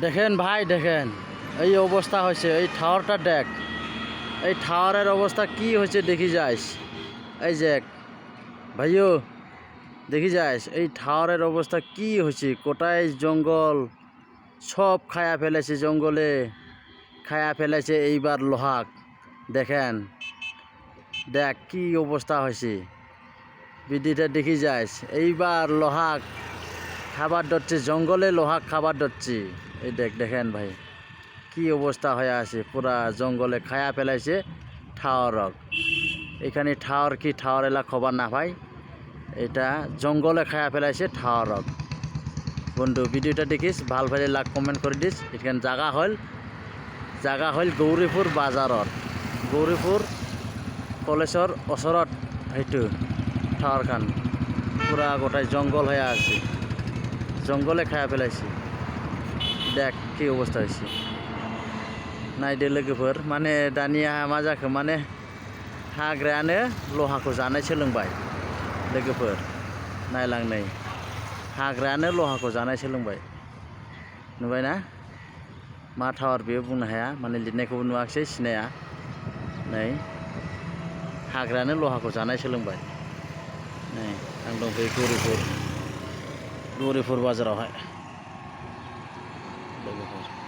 দেখেন ভাই দেখেন এই অবস্থা হয়েছে এই টাওয়ারটা দেখ এই টাওয়ারের অবস্থা কি হয়েছে দেখি যাইস এই যে ভাইও দেখি যাইস এই টাওয়ারের অবস্থা কি হয়েছে কোটায় জঙ্গল সব খায়া ফেলেছে জঙ্গলে খায়া ফেলেছে এইবার লোহাক দেখেন দেখ কি অবস্থা হয়েছে বিদিটা দেখি যাইস এইবার লোহাক খাবার ধরছে জঙ্গলে লোহাক খাবার ধরছে এই দেখেন ভাই কি অবস্থা হয়ে আছে পুরা জঙ্গলে খায়া ফেলাইছে টাওয়ারক এখানে টাওয়ার কি টাওয়ার এলা খবর না ভাই এটা জঙ্গলে খায়া ফেলাইছে টাওয়ারক বন্ধু ভিডিওটা দেখিস ভাল ভালে লাইক কমেন্ট করে দিস এখানে জাগা হল গৌরীপুর বাজারত গৌরীপুর কলেজর ওচৰত সেইটো টাওয়ারখান পুরা গোটাই জঙ্গল হয়ে আছে জঙ্গলে খায়া ফেলাইছে দেখ কি অবস্থা হয়েছে नायदो लोगोफोर माने दानिया मा जाखो माने हाग्रायानो लहाखौ जानाय सोलोंबाय लोगोफोर नायलां नै हाग्रायानो लहाखौ जानाय सोलोंबाय नुबायना मा टावार बेयो बुंनो हाया माने लिरनायखौबो नुवाखिसै सिनाया नै हाग्रायानो लहाखौ जानाय सोलोंबाय नै आं दंफैयो गौरीपुर बाजारावहाय लोगोफोर